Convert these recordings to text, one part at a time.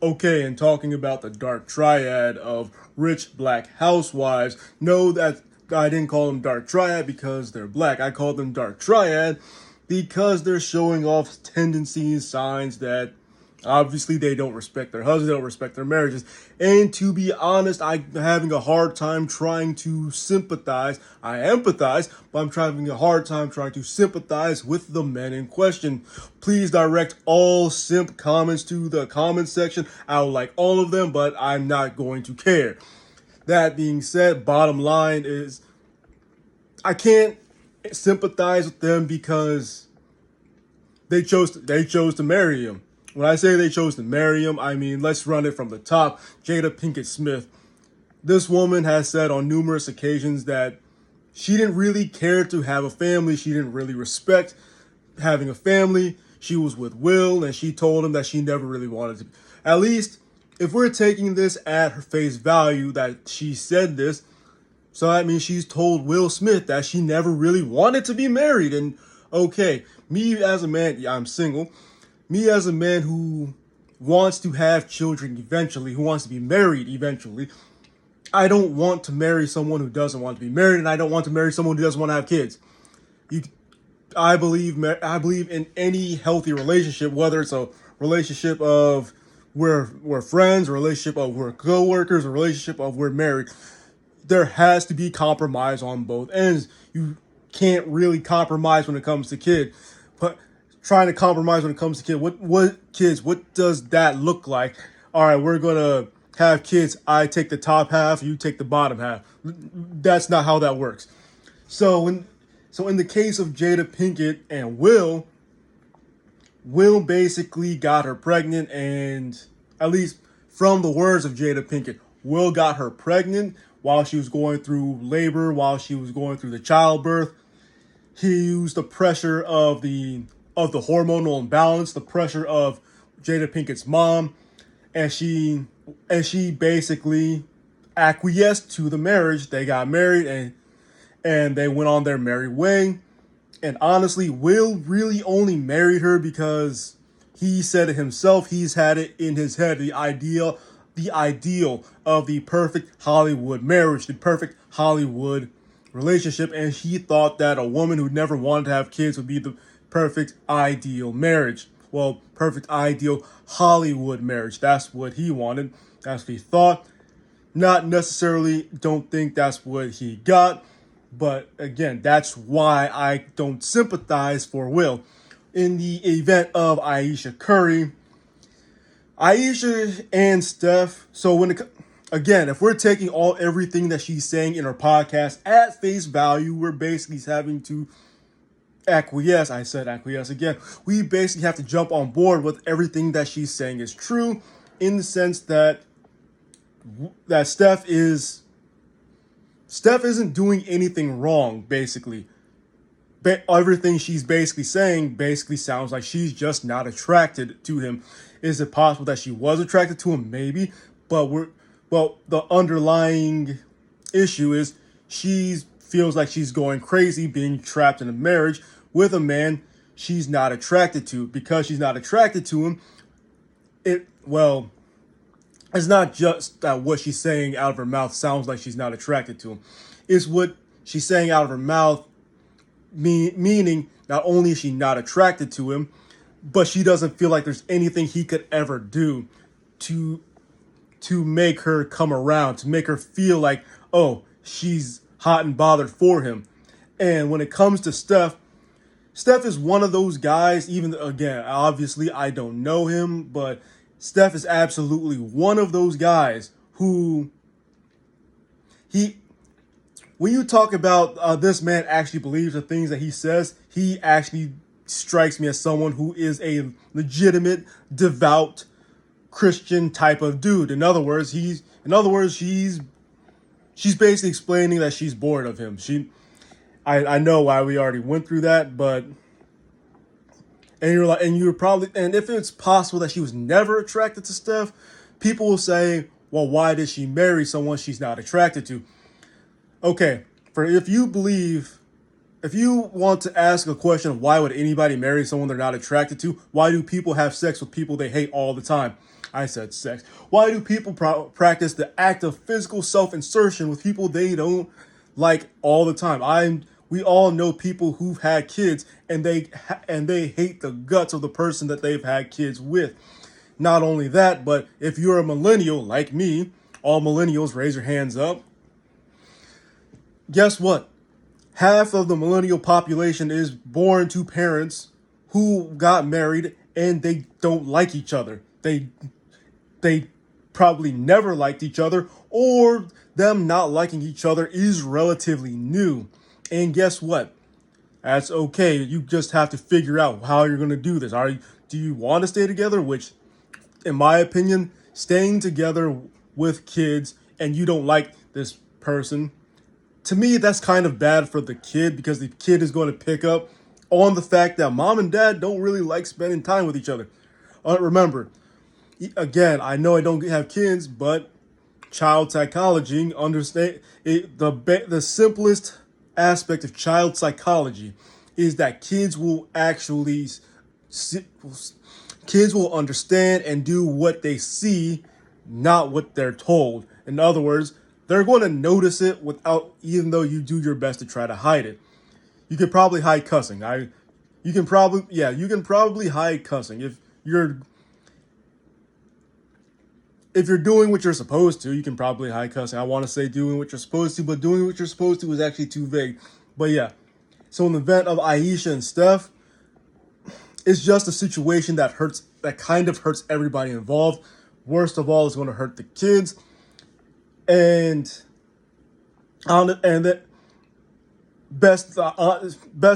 Okay, and talking about the dark triad of rich black housewives, know that I didn't call them dark triad because they're black. I called them dark triad because they're showing off tendencies, signs that obviously they don't respect their husbands, they don't respect their marriages. And to be honest, I'm having a hard time trying to sympathize. I empathize, but I'm having a hard time trying to sympathize with the men in question. Please direct all simp comments to the comment section. I will like all of them, but I'm not going to care. That being said, bottom line is I can't sympathize with them because they chose to marry him. When I say they chose to marry him, I mean, let's run it from the top. Jada Pinkett Smith. This woman has said on numerous occasions that she didn't really care to have a family. She didn't really respect having a family. She was with Will, and she told him that she never really wanted to. At least, if we're taking this at her face value that she said this, so that means she's told Will Smith that she never really wanted to be married. And okay, me as a man, yeah, I'm single. Me as a man who wants to have children eventually, who wants to be married eventually, I don't want to marry someone who doesn't want to be married, and I don't want to marry someone who doesn't want to have kids. You, I believe in any healthy relationship, whether it's a relationship of we're friends, a relationship of we're co-workers, a relationship of we're married. There has to be compromise on both ends. You can't really compromise when it comes to kids, but trying to compromise when it comes to kids. What does that look like? All right, we're gonna have kids. I take the top half, you take the bottom half. That's not how that works. So in the case of Jada Pinkett and Will basically got her pregnant, and at least from the words of Jada Pinkett, Will got her pregnant while she was going through labor, while she was going through the childbirth. He used the pressure of the hormonal imbalance, the pressure of Jada Pinkett's mom, and she basically acquiesced to the marriage. They got married and they went on their merry way. And honestly, Will really only married her because he said it himself. He's had it in his head, the ideal of the perfect Hollywood marriage, the perfect Hollywood relationship, and he thought that a woman who never wanted to have kids would be the perfect ideal marriage. Well, perfect ideal Hollywood marriage. That's what he wanted. That's what he thought. Not necessarily don't think that's what he got, but again, that's why I don't sympathize for Will. In the event of Ayesha Curry, Ayesha and Steph, so again, if we're taking everything that she's saying in her podcast at face value, we're basically having to acquiesce. I said acquiesce again. We basically have to jump on board with everything that she's saying is true, in the sense that Steph isn't doing anything wrong, basically. But everything she's basically saying basically sounds like she's just not attracted to him. Is it possible that she was attracted to him? Maybe. But the underlying issue is she feels like she's going crazy being trapped in a marriage with a man she's not attracted to. Because she's not attracted to him, it's not just that what she's saying out of her mouth sounds like she's not attracted to him. It's what she's saying out of her mouth, meaning not only is she not attracted to him, but she doesn't feel like there's anything he could ever do to make her come around, to make her feel like, oh, she's hot and bothered for him. And when it comes to Steph is one of those guys, even again, obviously I don't know him, but Steph is absolutely one of those guys who when you talk about this man actually believes the things that he says, he actually strikes me as someone who is a legitimate, devout Christian type of dude. In other words, she's basically explaining that she's bored of him. I know why we already went through that, but and if it's possible that she was never attracted to Steph, people will say, well, why did she marry someone she's not attracted to? Okay, if you want to ask a question of why would anybody marry someone they're not attracted to, why do people have sex with people they hate all the time? I said sex. Why do people practice the act of physical self-insertion with people they don't like all the time? We all know people who've had kids and they hate the guts of the person that they've had kids with. Not only that, but if you're a millennial like me, all millennials raise your hands up. Guess what? Half of the millennial population is born to parents who got married and they don't like each other. They probably never liked each other, or them not liking each other is relatively new. And guess what? That's okay. You just have to figure out how you're going to do this. Do you want to stay together? Which, in my opinion, staying together with kids and you don't like this person, to me, that's kind of bad for the kid, because the kid is going to pick up on the fact that mom and dad don't really like spending time with each other. Remember, again, I know I don't have kids, but child psychology, understand it, the simplest aspect of child psychology is that kids will understand and do what they see, not what they're told. In other words, they're going to notice it even though you do your best to try to hide it. You could probably hide cussing. You can probably hide cussing if you're doing what you're supposed to. You can probably hide cussing. I want to say doing what you're supposed to, but doing what you're supposed to is actually too vague. But yeah, so in the event of Aisha and Steph, it's just a situation that kind of hurts everybody involved. Worst of all, it's going to hurt the kids. And that best,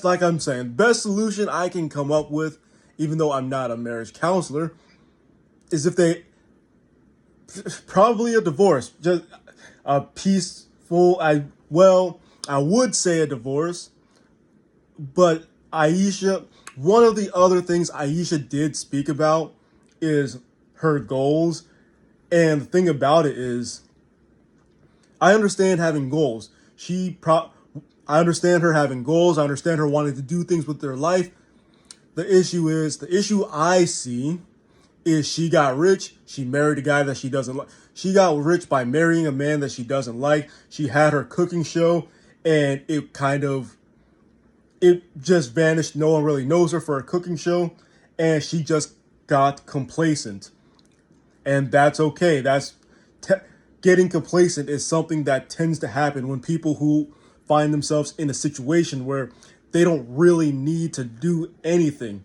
like I'm saying, best solution I can come up with, even though I'm not a marriage counselor, is probably a divorce, just a peaceful. I would say a divorce, but Aisha. One of the other things Aisha did speak about is her goals, and the thing about it is, I understand having goals. I understand her having goals. I understand her wanting to do things with their life. The issue I see is she got rich. She married a guy that she doesn't like. She got rich by marrying a man that she doesn't like. She had her cooking show, and it just vanished. No one really knows her for a cooking show, and she just got complacent. And that's okay. Getting complacent is something that tends to happen when people who find themselves in a situation where they don't really need to do anything.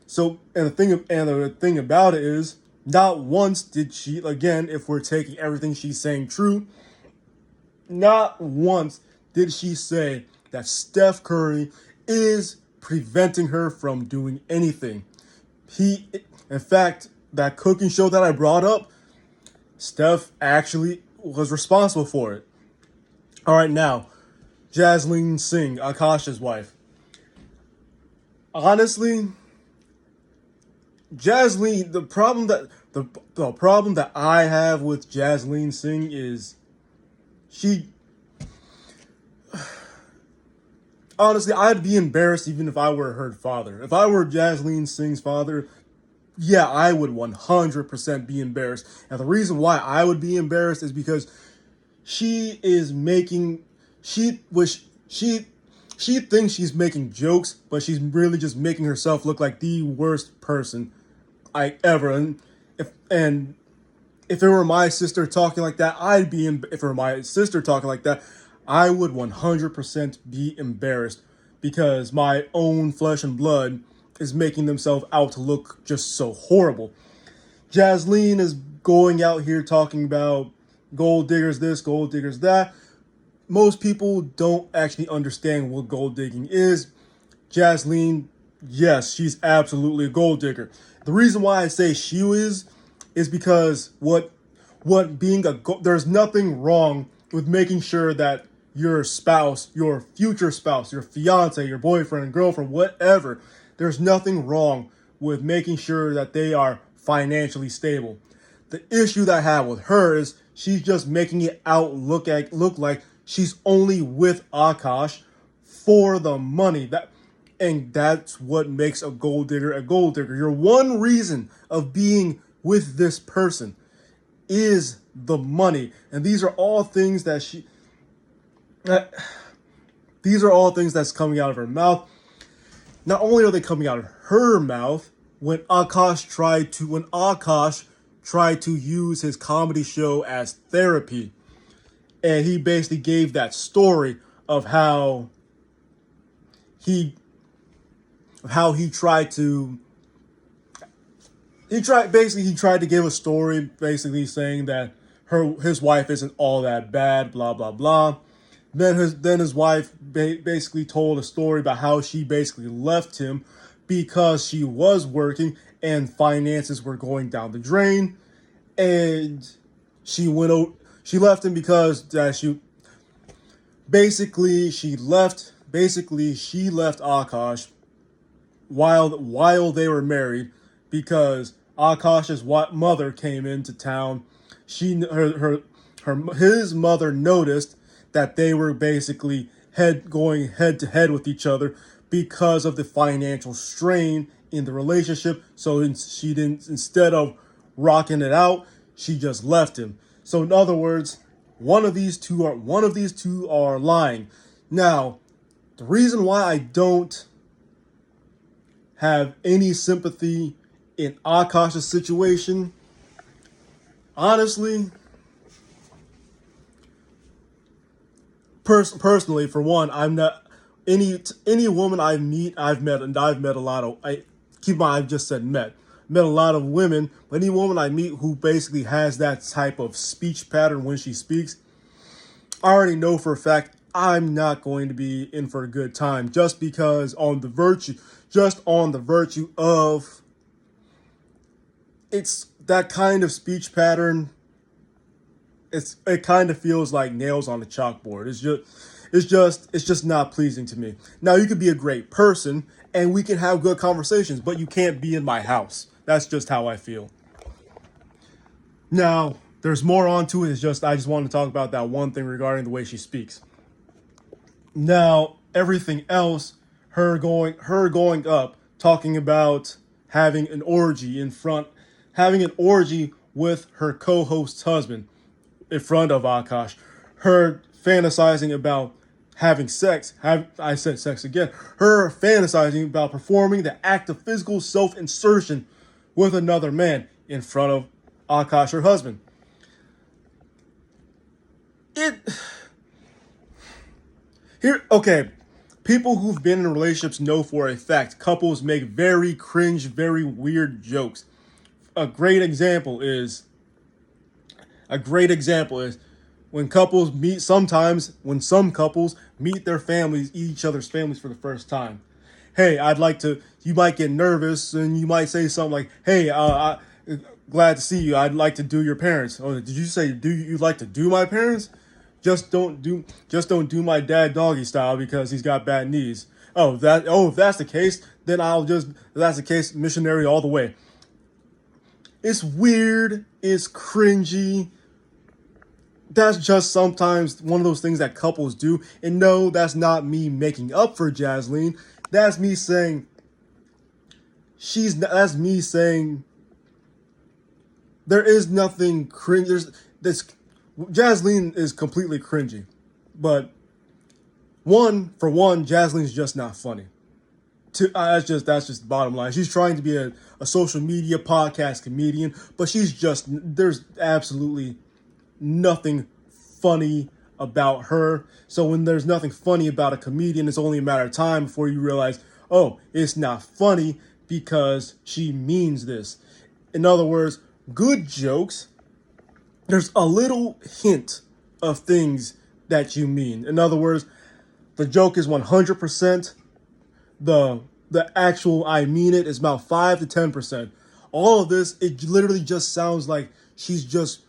So, and the thing about it is, not once did she, again, if we're taking everything she's saying true, not once did she say that Steph Curry is preventing her from doing anything. In fact, that cooking show that I brought up, Steph actually was responsible for it. All right, now, Jasleen Singh, Akash's wife. Honestly, Jasleen, the problem that I have with Jasleen Singh is honestly, I'd be embarrassed even if I were her father. If I were Jasleen Singh's father, yeah, I would 100% be embarrassed. And the reason why I would be embarrassed is because she thinks she's making jokes, but she's really just making herself look like the worst person I ever. And if it were my sister talking like that, if it were my sister talking like that, I would 100% be embarrassed, because my own flesh and blood is making themselves out to look just so horrible. Jasleen is going out here talking about gold diggers this, gold diggers that. Most people don't actually understand what gold digging is. Jasleen, yes, she's absolutely a gold digger. The reason why I say she is because there's nothing wrong with making sure that your spouse, your future spouse, your fiance, your boyfriend, girlfriend, whatever, there's nothing wrong with making sure that they are financially stable. The issue that I have with her is she's just making it look like she's only with Akash for the money. And that's what makes a gold digger a gold digger. Your one reason of being with this person is the money. And these are all things these are all things that's coming out of her mouth. Not only are they coming out of her mouth, when Akash tried to use his comedy show as therapy, and he basically gave that story of how he tried to he tried to give a story basically saying that his wife isn't all that bad, blah blah blah. Then his wife basically told a story about how she basically left him because she was working and finances were going down the drain, and she left him because she left Akash while they were married because Akash's mother came into town. His mother noticed that they were basically going head to head with each other because of the financial strain in the relationship. So instead of rocking it out, she just left him. So in other words, one of these two are lying. Now, the reason why I don't have any sympathy in Akash's situation, honestly, personally, for one, I'm not any woman I've met, and I've met a lot of. I've just said met a lot of women, but any woman I meet who basically has that type of speech pattern when she speaks, I already know for a fact I'm not going to be in for a good time just on the virtue of it's that kind of speech pattern. It kind of feels like nails on a chalkboard. It's just not pleasing to me. Now, you could be a great person and we can have good conversations, but you can't be in my house. That's just how I feel. Now, there's more onto it. I just want to talk about that one thing regarding the way she speaks. Now, everything else, her going up, talking about having an orgy with her co-host's husband in front of Akash, her fantasizing about having sex. I said sex again. Her fantasizing about performing the act of physical self-insertion with another man in front of Akash, her husband. Okay. People who've been in relationships know for a fact couples make very cringe, very weird jokes. A great example is when couples meet. Sometimes when some couples meet each other's families for the first time. Hey, you might get nervous and you might say something like, hey, glad to see you. I'd like to do your parents. Oh, did you say, do you like to do my parents? Just don't do my dad doggy style because he's got bad knees. If that's the case, then that's the case, missionary all the way. It's weird, it's cringy. That's just sometimes one of those things that couples do. And no, that's not me making up for Jasleen. That's me saying there is nothing cringe. Jasleen is completely cringy. But Jasleen's just not funny. That's just the bottom line. She's trying to be a social media podcast comedian, but there's absolutely nothing funny about her. So when there's nothing funny about a comedian, it's only a matter of time before you realize, oh, it's not funny because she means this. In other words, good jokes, there's a little hint of things that you mean. In other words, the joke is 100%. The actual I mean it is about 5 to 10%. All of this, it literally just sounds like she's just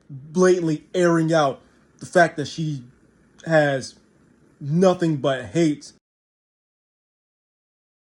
blatantly airing out the fact that she has nothing but hate